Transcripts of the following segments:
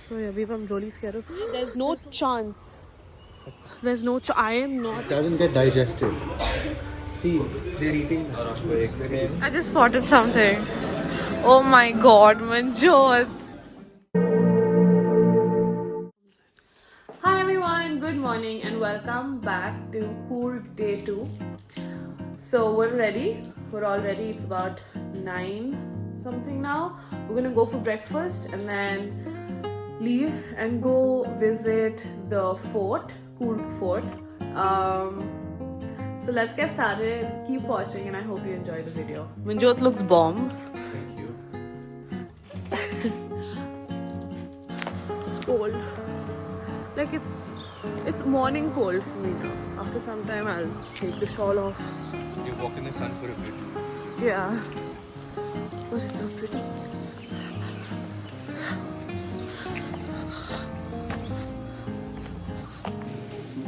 So yeah, Abhi, I'm really scared. There's no chance. There's no I am not. It doesn't get digested. See, they're eating that. I just spotted something. Oh my god, Manjot. Hi everyone, good morning and welcome back to Coorg Day 2. So we're ready. We're all ready. It's about 9 something now. We're gonna go for breakfast and then leave and go visit the fort, Coorg Fort. So let's get started. Keep watching and I hope you enjoy the video. Manjot looks bomb. Thank you. It's cold. Like it's morning cold for me now. After some time I'll take the shawl off. You walk in the sun for a bit. Yeah. But it's so pretty.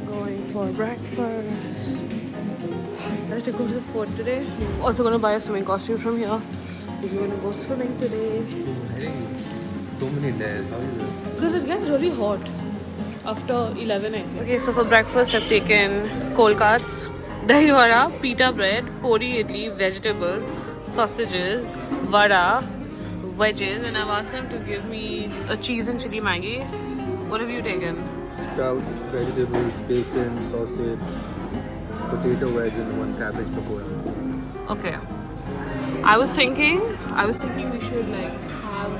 Going for breakfast. I have to go to the fort today. Also gonna buy a swimming costume from here. Because we're gonna go swimming today. So many layers. How is this? Because it gets really hot after 11 I think. Okay, so for breakfast I've taken kolkats, dahi vada, pita bread, pori idli, vegetables, sausages, vada, wedges, and I've asked them to give me a cheese and chili Maggi. What have you taken? Sprouts, vegetables, bacon, sausage, potato wedge, and one cabbage pakora. Okay. I was thinking we should like have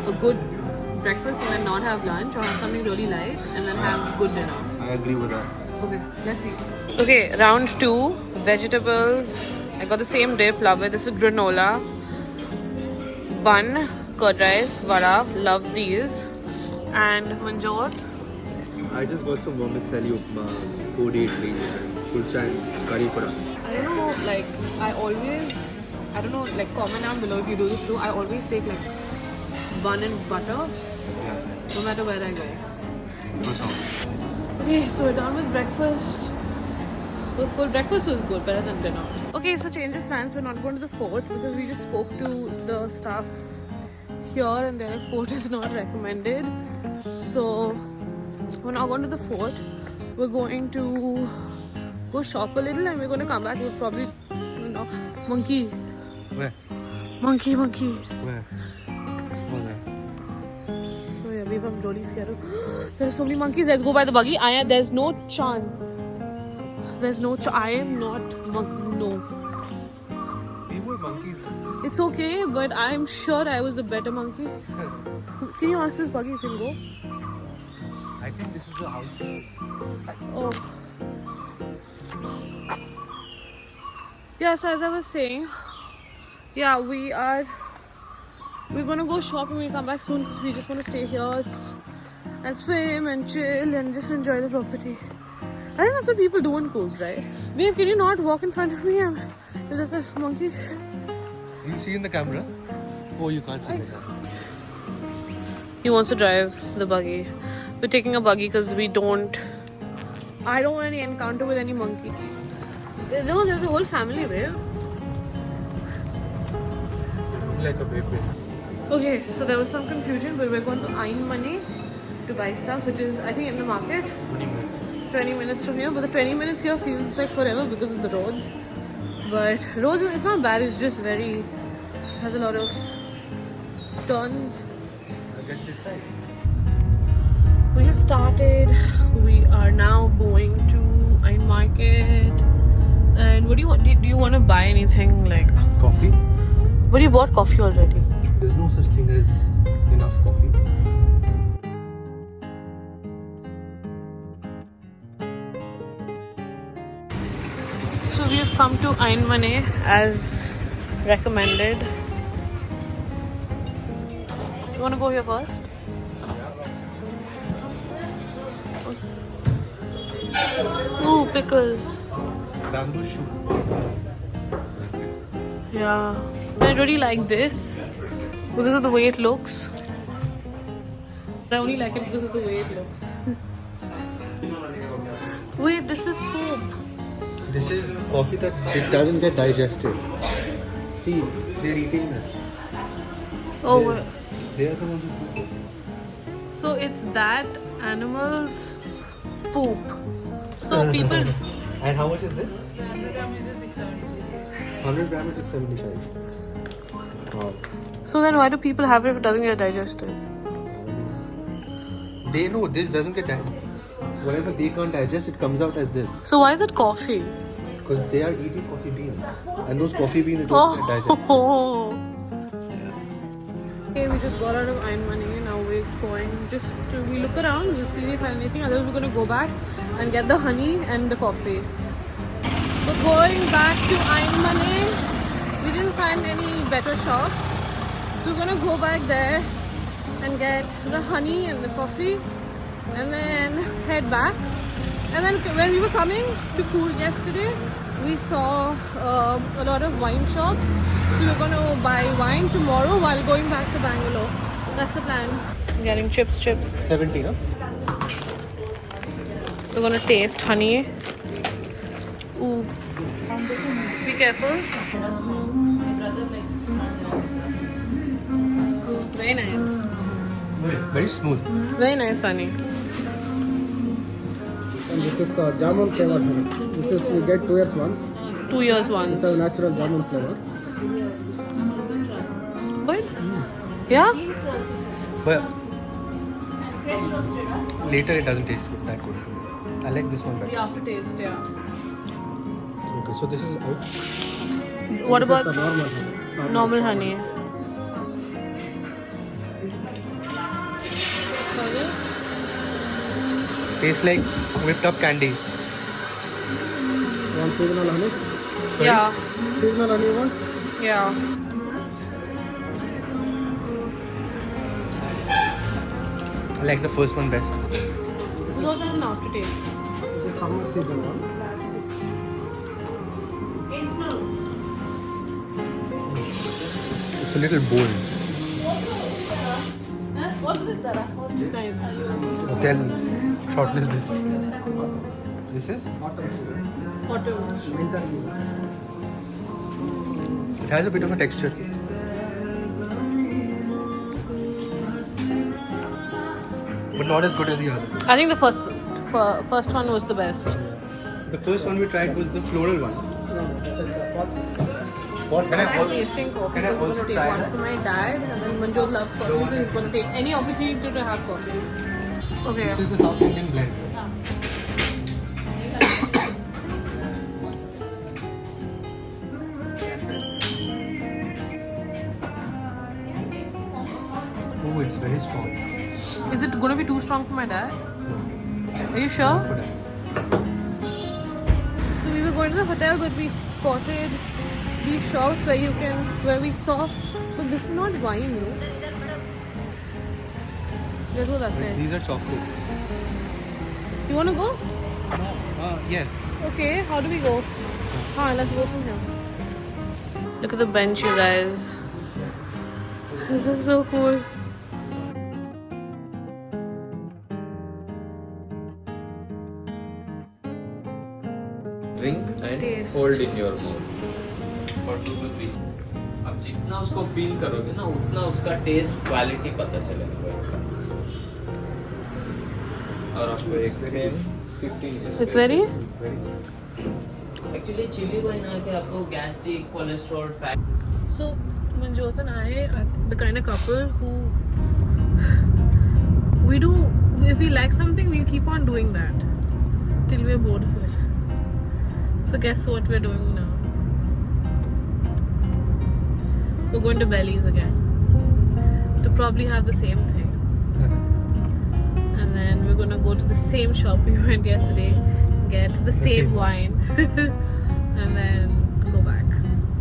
a good breakfast and then not have lunch, or have something really light and then have good dinner. I agree with that. Okay, let's see. Okay, round 2, vegetables. I got the same dip, love it. This is granola. Bun, curd rice, vada, love these. And Manjot. I just got some vermicelli upma, podi idli, and kulcha and curry for us. I don't know, like, I don't know, like, comment down below if you do this too. I always take like bun and butter, Yeah. no matter where I go. What's wrong? Okay, so we're done with breakfast. The full breakfast was good, better than dinner. Okay, so change of plans. We're not going to the fort because we just spoke to the staff here and their fort is not recommended. So we're not going to the fort. We're going to go shop a little and we're going to come back with probably, you know, monkey. Where? Monkey. Where? So yeah, babe, I'm really scared. There are so many monkeys. Let's go by the buggy. There's no chance. I am not no. We were monkeys. It's okay, but I'm sure I was a better monkey. Can you ask this buggy if you can go? I think this is the house. Oh. Yeah, so as I was saying, yeah, we're gonna go shop and we'll come back soon because we just want to stay here and swim and chill and just enjoy the property. I think that's what people do in Coorg, right? Babe, can you not walk in front of me? If there's a monkey. You see in the camera? Oh, you can't see the camera. He wants to drive the buggy. We're taking a buggy because I don't want any encounter with any monkey. There's a whole family, babe. Like a baby. Okay, so there was some confusion, but we're going to Ain Money to buy stuff, which is, I think, in the market. 20 minutes. 20 minutes from here, but the 20 minutes here feels like forever because of the roads. But roads, it's not bad, it's just has a lot of turns. I'll get this side. We have started. We are now going to Ain Market. And what do you want? Do you want to buy anything like Coffee? But you bought coffee already. There's no such thing as enough coffee. So we have come to Ain Mane as recommended. You want to go here first? Ooh, pickle. Bamboo shoot. Yeah. I really like this because of the way it looks. I only like it because of the way it looks. Wait, this is poop. This is coffee that it doesn't get digested. See, they're eating that. Oh, They are the ones who cook it. So it's that animal's poop. So people. And how much is this? 100 grams is 670. 100 grams is 675. Wow. So then why do people have it if it doesn't get digested? They know this doesn't get digested. Whatever they can't digest, it comes out as this. So why is it coffee? Because they are eating coffee beans. And those coffee beans don't get digested. Oh. Okay, we just got out of Iron Money. Now we're going we look around, we'll see if we find anything. Otherwise, we're going to go back and get the honey and the coffee. We're going back to Iron Money. We didn't find any better shop. So we're going to go back there and get the honey and the coffee and then head back. And then when we were coming to Coorg yesterday, we saw a lot of wine shops. So we're going to buy wine tomorrow while going back to Bangalore. That's the plan. I'm getting chips. 70, no? We're going to taste honey. Ooh. Be careful. Very nice. Very smooth. Very nice honey. And this is jamun flavor honey. This is we get 2 years once. 2 years once. It's a natural jamun flavor. Good? Yeah? But later it doesn't taste that good. I like this one The better. aftertaste, yeah. Okay, so this is out. What This about is the normal honey. normal honey? Tastes like whipped up candy. You want seasonal honey? Yeah. Seasonal honey you want? Yeah. I like the first one best. This is also an aftertaste. This is summer season one. It's a little bold. It's nice. Okay, I'll shortlist this. This is? Autumn season. Autumn. Winter season. It has a bit of a texture. But not as good as the other. I think the first one was the best. The first one we tried was the floral one. No, that is the pot. What can I'm tasting coffee. Can I I'm going also to take try one that? for my dad, and then Manjot loves coffee, so he's going to take any opportunity to have coffee. Okay. This is the South Indian blend. Oh, it's very strong. Is it going to be too strong for my dad? Are you sure? Not for that. So we were going to the hotel, but we spotted these shops where we saw, but this is not wine, no. That's what that's it. These are chocolates. You want to go? Yes. Okay, how do we go? Let's go from here. Look at the bench, you guys. This is so cool. Drink and Taste. Hold in your mouth for 2 to 3 अब जितना उसको feel करोगे ना उतना उसका test quality पता चलेगा इसका और आपको एक same 15 It's very? Actually chilli wine आके आपको gastric cholesterol fat So, Manjot and I are the kind of couple who if we like something, we'll keep on doing that till we're bored of it. So guess what we're doing now? We're going to Belly's again to probably have the same thing. And then we're going to go to the same shop we went yesterday, get the same wine, and then go back.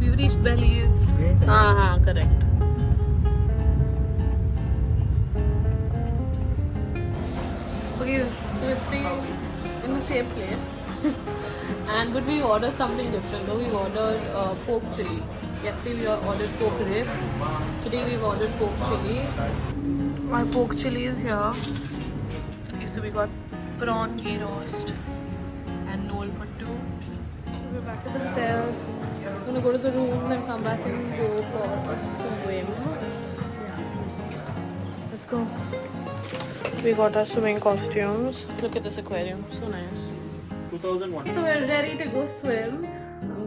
We've reached Belly's. Correct. Okay, so we're staying in the same place. But we ordered something different. Though we ordered pork chili. Yesterday we ordered pork ribs. Today we've ordered pork chili. Our pork chili is here. Okay, so we got prawn ghee roast and nol pattu. We're back at the hotel. I'm gonna go to the room, then come back and go for a swim. Let's go. We got our swimming costumes. Look at this aquarium, so nice. 2001. So we're ready to go swim.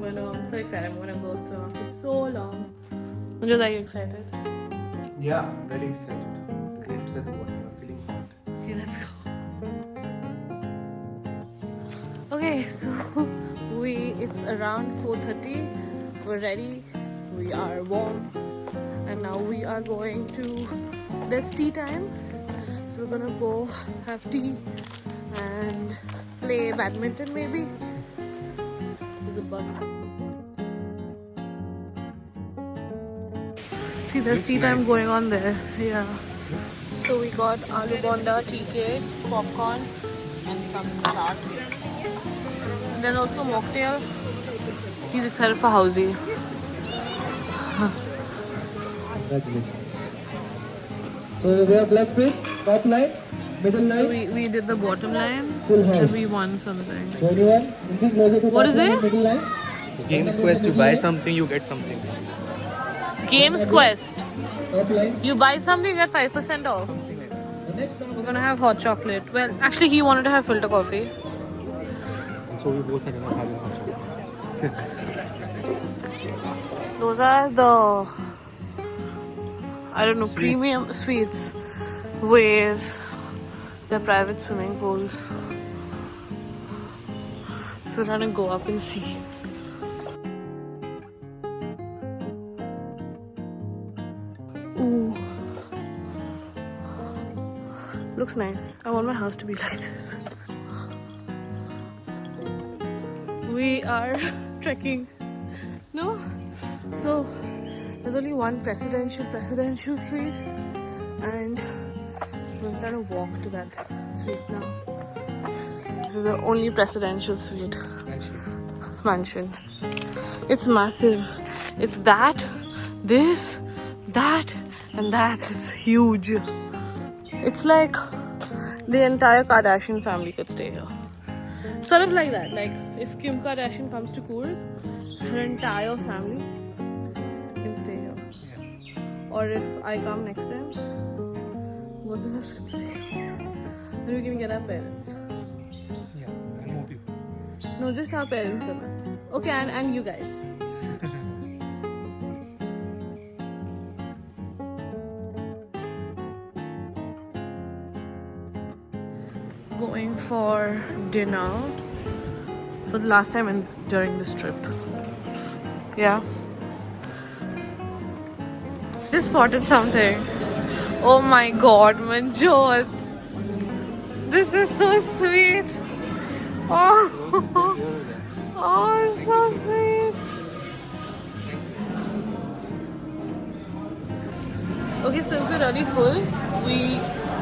I'm so excited. I'm gonna go swim after so long. Manjot, are you excited? Yeah, very excited. Get into the water. I'm feeling hot. Okay, let's go. Okay, so it's around 4:30. We're ready. We are warm, and now we are going to. There's tea time, so we're gonna go have tea and play badminton maybe. There's a bug. See, there's tea time going on there. Yeah. So we got aloo bonda, tea cake, popcorn, and some chaat. And then also mocktail. He's excited for Housey. Congratulations. So we have left with top line, middle line, We did the bottom line full house. and we won something. So anyone inching closer to What top is line, it? middle line? Games Quest, you buy something, you get something. Games Quest. Top line. You buy something, you get 5% off. The next one. We're gonna have hot chocolate. Well, actually, he wanted to have filter coffee. So we both ended up having some. Those are the, I don't know, premium sweets with the private swimming pools. So we're trying to go up and see. Ooh. Looks nice. I want my house to be like this. We are trekking. No? So there's only one presidential suite, and we're trying to walk to that suite now. This is the only presidential suite mansion. It's massive. It's that, this, that, and that. It's huge. It's like the entire Kardashian family could stay here. Sort of like that. Like if Kim Kardashian comes to Coorg, her entire family can stay here. Or if I come next time, both of us can stay here. Then we can get our parents. Yeah, and more people. No, just our parents and us. Okay, and you guys. Going for dinner for the last time during this trip. Yeah. Just spotted something. Oh my god, Manjot. This is so sweet. Oh, oh, it's so sweet. Okay, since we're really full, we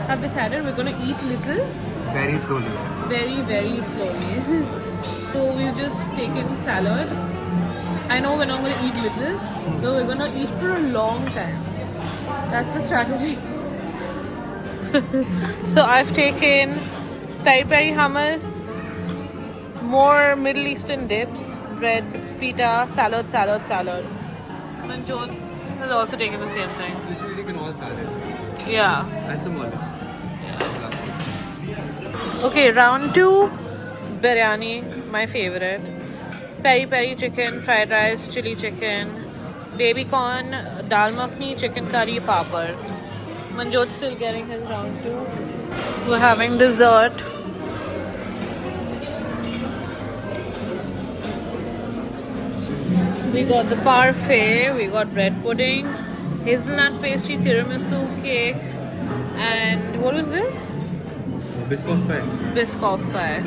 have decided we're gonna eat little. Very slowly. Very, very slowly. So we've just taken salad. I know we're not going to eat little, though we're going to eat for a long time. That's the strategy. So I've taken peri peri hummus, more Middle Eastern dips, bread, pita, salad. Manjot has also taken the same thing. Usually taken all salads. Yeah. And some olives. Okay, round 2, biryani, my favorite. Peri peri chicken, fried rice, chili chicken, baby corn, dal makhni, chicken curry, papad. Manjot's still getting his round 2. We're having dessert. We got the parfait, we got bread pudding, hazelnut pastry, tiramisu cake, and what was this? Biscoff pie. Biscoff pie.